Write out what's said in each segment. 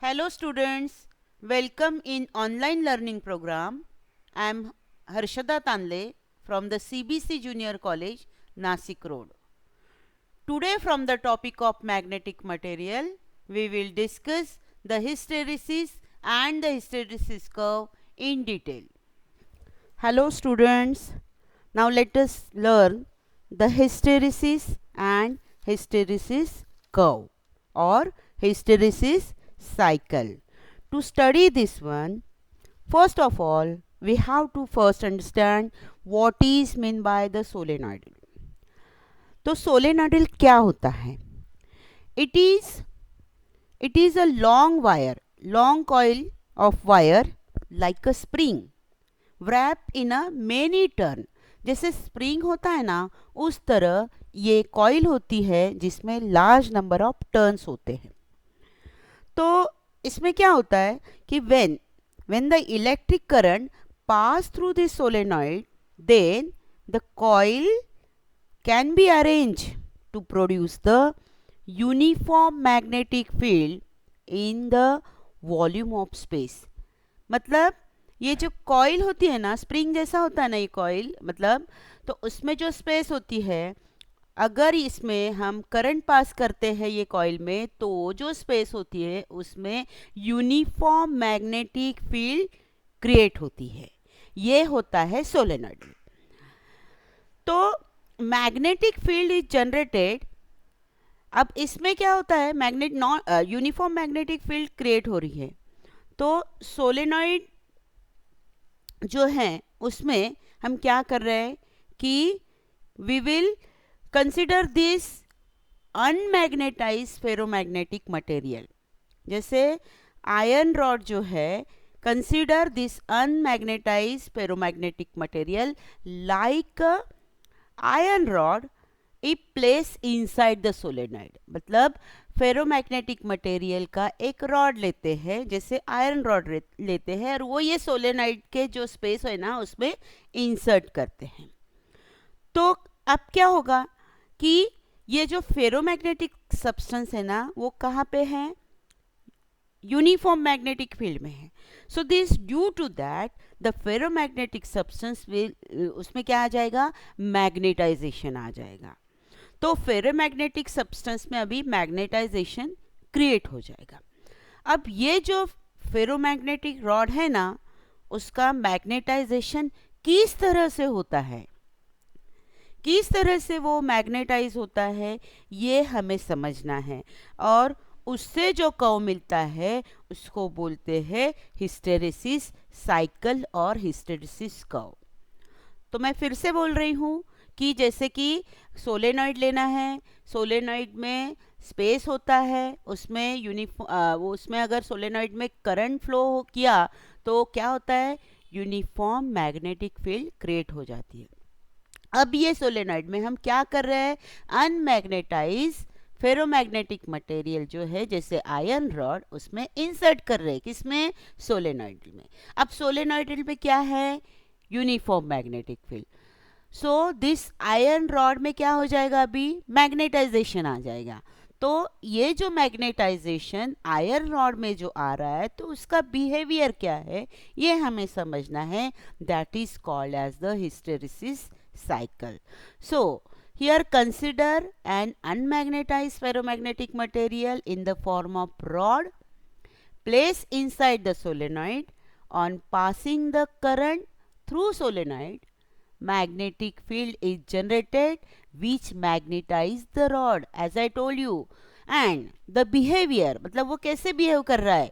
Hello students, welcome in online learning program. I am Harshada Tanle from the CBC Junior College, Nasik Road. Today from the topic of magnetic material, we will discuss the hysteresis and the hysteresis curve in detail. Hello students, now let us learn the hysteresis and hysteresis curve or hysteresis cycle. To study this one, first of all, we have to first understand what is meant by the solenoid. तो solenoidal क्या होता है? It is a long wire, long coil of wire like a spring wrapped in a many turn. जैसे spring होता है ना, उस तरह ये कॉइल होती है जिसमें लार्ज नंबर ऑफ टर्न्स होते हैं. तो इसमें क्या होता है कि when the electric current pass through this solenoid, then the coil can be arranged to produce the uniform magnetic field in the volume of space. मतलब ये जो कॉइल होती है ना, स्प्रिंग जैसा होता है ना ये कॉइल, मतलब तो उसमें जो स्पेस होती है, अगर इसमें हम करंट पास करते हैं ये कॉइल में, तो जो स्पेस होती है उसमें यूनिफॉर्म मैग्नेटिक फील्ड क्रिएट होती है. ये होता है सोलेनॉइड. तो मैग्नेटिक फील्ड इज जनरेटेड. अब इसमें क्या होता है, magnet non uniform magnetic field create हो रही है. तो सोलेनॉइड जो है उसमें हम क्या कर रहे हैं कि we will consider this unmagnetize ferromagnetic material. जैसे आयरन रॉड जो है, consider this unmagnetize ferromagnetic material like iron rod if place inside the solenoid. मतलब फेरोमैग्नेटिक मटेरियल का एक रॉड लेते हैं, जैसे आयरन रॉड लेते हैं, और वो ये सोलेनॉइड के जो स्पेस है ना उसमें इंसर्ट करते हैं. तो अब क्या होगा कि ये जो फेरोमैग्नेटिक सब्सटेंस है ना, वो कहाँ पे है? यूनिफॉर्म मैग्नेटिक फील्ड में है. So this due to that the ferromagnetic substance will, उसमें क्या आ जाएगा? मैग्नेटाइजेशन आ जाएगा. तो फेरोमैग्नेटिक सब्सटेंस में अभी मैग्नेटाइजेशन क्रिएट हो जाएगा. अब ये जो फेरोमैग्नेटिक रॉड है ना, उसका मैग्नेटाइजेशन किस तरह से होता है, किस तरह से वो मैग्नेटाइज होता है, ये हमें समझना है. और उससे जो कर्व मिलता है उसको बोलते हैं हिस्टेरेसिस साइकिल और हिस्टेरेसिस कर्व. तो मैं फिर से बोल रही हूँ कि जैसे कि सोलेनॉइड लेना है, सोलेनॉइड में स्पेस होता है, उसमें वो उसमें अगर सोलेनॉइड में करंट फ्लो किया तो क्या होता है? यूनिफॉर्म मैग्नेटिक फील्ड क्रिएट हो जाती है. अब ये सोलेनॉइड में हम क्या कर रहे हैं? अनमैग्नेटाइज फेरोमैग्नेटिक मटेरियल जो है, जैसे आयरन रॉड, उसमें इंसर्ट कर रहे हैं. किसमें? सोलेनॉइड में. अब सोलेनॉइड में क्या है? Uniform magnetic field. So this iron rod में क्या हो जाएगा? अभी मैग्नेटाइजेशन आ जाएगा. तो ये जो मैग्नेटाइजेशन आयरन रॉड में जो आ रहा है, तो उसका बिहेवियर क्या है ये हमें समझना है. That is called as the hysteresis cycle. So here consider an unmagnetized ferromagnetic material in the form of rod placed inside the solenoid. On passing the current through solenoid, magnetic field is generated which magnetize the rod, as I told you. And the behavior, मतलब वो कैसे behave कर रहा है?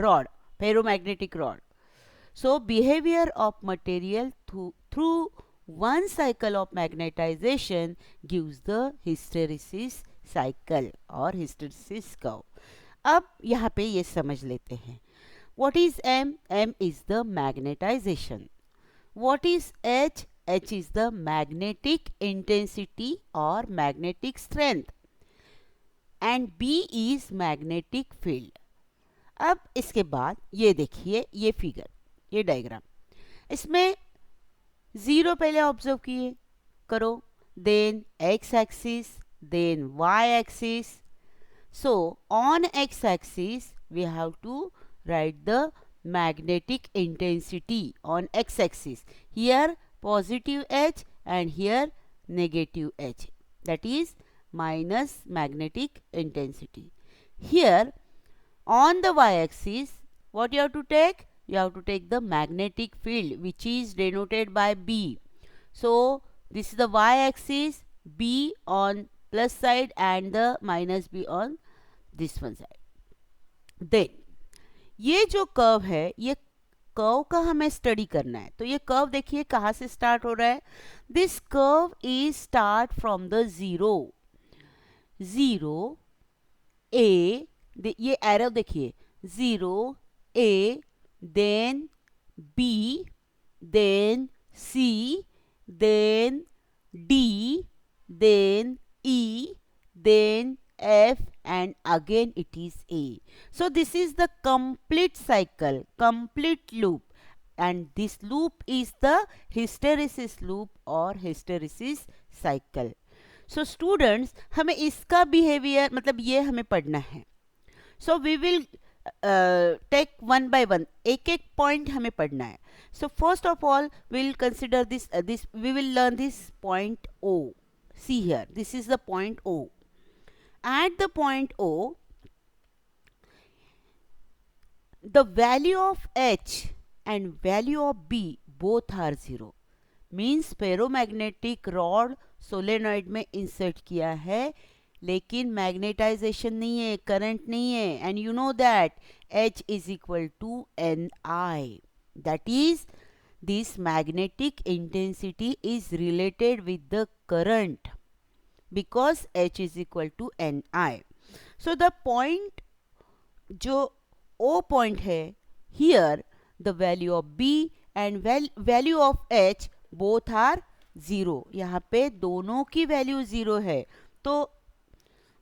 rod, ferromagnetic rod. So behavior of material through one cycle of magnetization gives the hysteresis cycle और hysteresis curve. अब यहाँ पे ये समझ लेते हैं. What is M? M is the magnetization. What is H? H is the magnetic intensity or magnetic strength. And B is magnetic field. अब इसके बाद ये देखिए, ये फिगर, ये डायग्राम, इसमें जीरो पहले ऑब्जर्व किए करो, then X axis, then Y axis. So on X axis we have to write the magnetic intensity on x-axis. Here positive H and here negative H, that is minus magnetic intensity. Here on the y-axis, what you have to take? You have to take the magnetic field, which is denoted by B. So this is the y-axis, B on plus side and the minus B on this one side. Then ये जो curve है, ये curve का हमें study करना है. तो ये कर्व देखिए कहाँ से स्टार्ट हो रहा है. This curve is start from the zero A, ये एरो देखिए, 0 A, then B, then C, then D, then E, then F, and again it is A. So this is the complete cycle, complete loop, and this loop is the hysteresis loop or hysteresis cycle. So students, हमें इसका behavior मतलब ये हमें पढ़ना है. So we will take one by one, एक एक point हमें पढ़ना है. So first of all we'll consider this we will learn this point O. See here, this is the point O. At the point O, the value of H and value of B both are 0. Means ferromagnetic rod solenoid में insert किया है, लेकिन magnetisation नहीं है, current नहीं है. And you know that H is equal to Ni. That is this magnetic intensity is related with the current because H is equal to Ni. So the point जो O point है, here the value of B and value of H both are 0. यहाँ पे दोनों की value 0 है, तो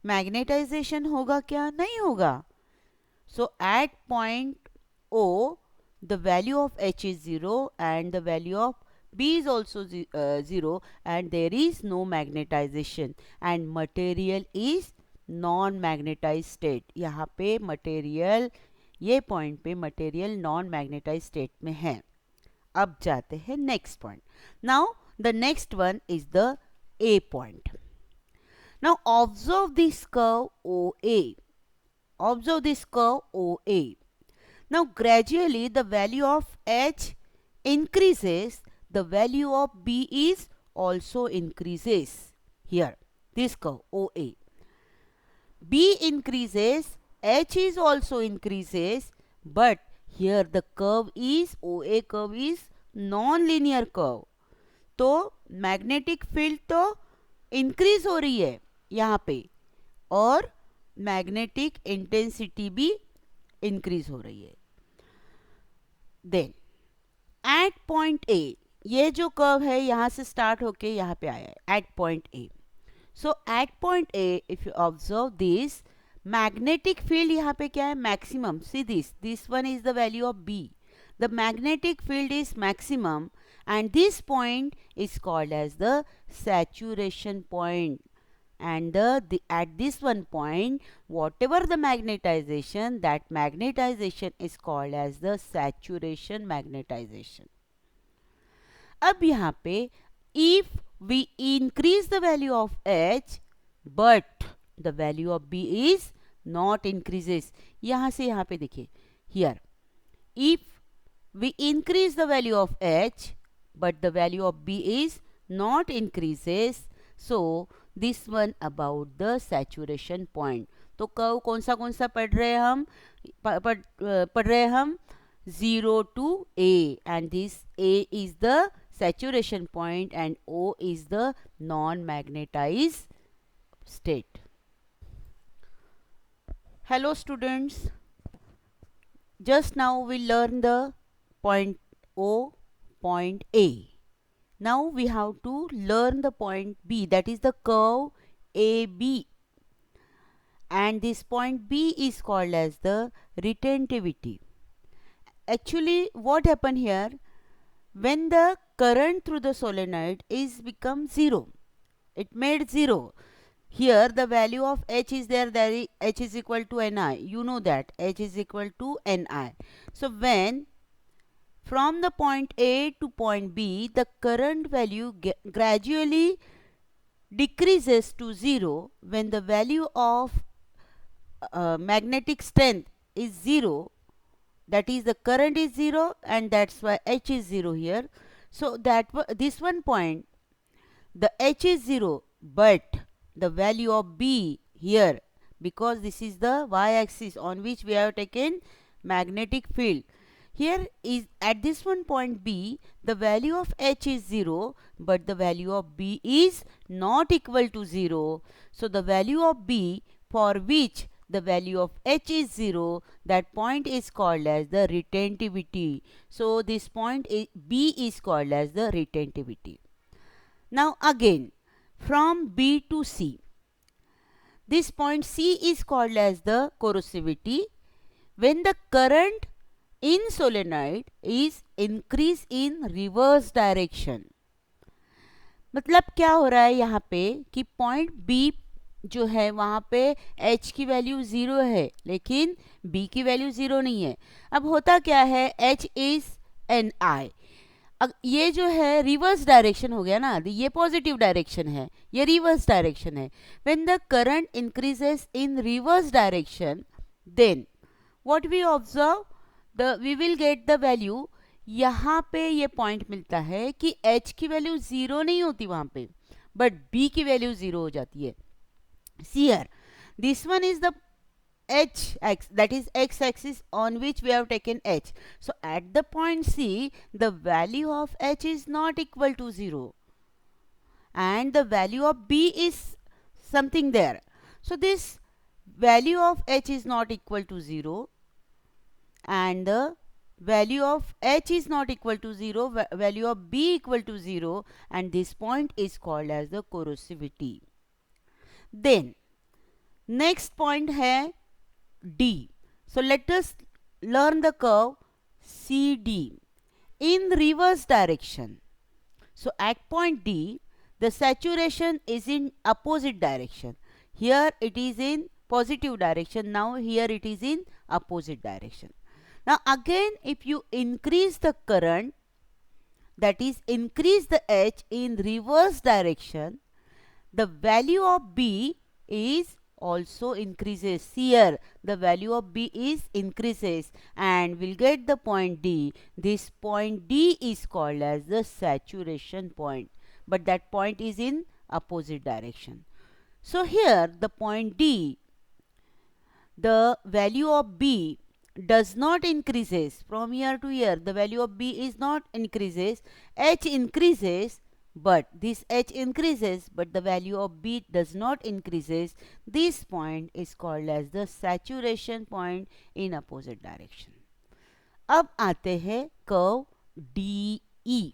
magnetisation होगा क्या? नहीं होगा. So at point O the value of H is 0 and the value of B is also 0 and there is no magnetization and material is non-magnetized state. यहाँ पे material, ये पॉइंट पे material non-magnetized state में है. अब जाते हैं next point. Now the next one is the A point. Now observe this curve OA. Observe this curve OA. Now gradually the value of H increases, the value of B is also increases. Here, this curve OA. B increases, H is also increases, but here the curve is, OA curve is non-linear curve. तो magnetic field तो increase हो रही है यहाँ पे और magnetic intensity भी increase हो रही है. देन एट पॉइंट ए, ये जो कर्व है यहाँ से स्टार्ट होके यहाँ पे आया है at point A. So at point A if you observe this, magnetic field यहाँ पे क्या है? Maximum. See this one is the value of B. The magnetic field is maximum and this point is called as the saturation point, and at this one point whatever the magnetization, that magnetization is called as the saturation magnetization. अब यहाँ पे if we increase the value of H but the value of B is not increases, यहाँ से यहाँ पे देखिए, here if we increase the value of H but the value of B is not increases, so this one about the saturation point. तो curve कौन सा पढ़ रहे हैं हम? पढ़ रहे हैं हम 0 to A, and this A is the saturation point and O is the non-magnetized state. Hello students, just now we learn the point O, point A. Now we have to learn the point B, that is the curve AB. And this point B is called as the retentivity. Actually, what happened here? When the current through the solenoid is become 0, it made 0. here the value of h is there, h is equal to ni. You know that h is equal to ni. So when from the point A to point B, the current value gradually decreases to 0 when the value of magnetic strength is 0, that is the current is 0, and that's why h is 0 here. So that this one point, the h is 0, but the value of B here, because this is the y-axis on which we have taken magnetic field. Here is at this one point B, the value of h is 0, but the value of B is not equal to 0. So the value of B for which the value of h is 0, that point is called as the retentivity. So this point B is called as the retentivity. Now again, from B to C, this point C is called as the corrosivity. When the current in solenoid is increase in reverse direction. मतलब क्या हो रहा है यहाँ पे कि point B जो है वहाँ पे H की वैल्यू 0 है, लेकिन B की वैल्यू 0 नहीं है. अब होता क्या है, H इज Ni. ये जो है रिवर्स डायरेक्शन हो गया ना, ये पॉजिटिव डायरेक्शन है, ये रिवर्स डायरेक्शन है. When the current increases in reverse direction, then what we observe, we will get the value. यहाँ पे ये पॉइंट मिलता है कि h की वैल्यू 0 नहीं होती वहाँ पे, बट b की वैल्यू 0 हो जाती है. See here, this one is the h, that is x axis on which we have taken h. So at the point C, the value of h is not equal to 0, and the value of b is something there. So this value of h is not equal to 0, and the value of h is not equal to 0, value of b equal to 0, and this point is called as the corrosivity. Then next point है D. So let us learn the curve CD in reverse direction. So at point D, the saturation is in opposite direction. Here it is in positive direction. Now here it is in opposite direction. Now again, if you increase the current, that is increase the H in reverse direction, the value of B is also increases. Here the value of B is increases, and we'll get the point D. This point D is called as the saturation point, but that point is in opposite direction. So here the point D, the value of B does not increases from here to here. The value of B is not increases. H increases, but this H increases, but the value of B does not increases. This point is called as the saturation point in opposite direction. अब आते हैं curve DE.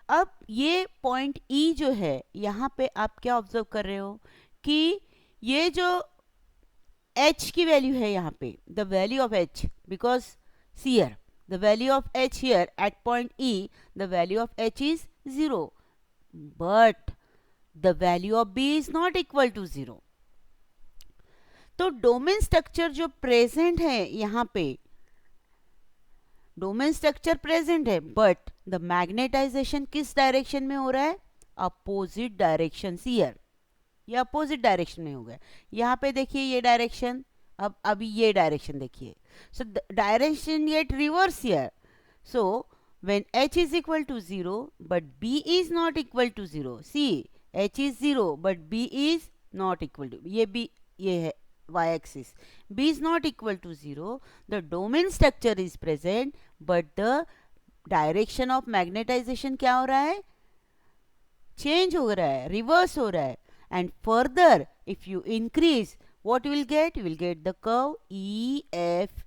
अब ये point E जो है, यहाँ पे आप क्या ऑब्जर्व कर रहे हो कि ये जो H की वैल्यू है यहाँ पे, the value of H, because here the value of H here at point E, the value of H is 0, but the value of B is not equal to 0. तो डोमेन स्ट्रक्चर जो present है यहाँ पे, domain structure present है, but the magnetization किस direction में हो रहा है, अपोजिट डायरेक्शन. हियर ये अपोजिट डायरेक्शन में हो गया. यहाँ पे देखिए ये डायरेक्शन, अब अभी ये डायरेक्शन देखिए. So direction get reverse here. So when h is equal to 0 but b is not equal to 0, see h is 0 but b is not equal to, ये b ये है y axis, b is not equal to 0, the domain structure is present but the direction of magnetization क्या हो रहा है, change हो रहा है, रिवर्स हो रहा है. And further, if you increase, what you will get? You will get the curve EF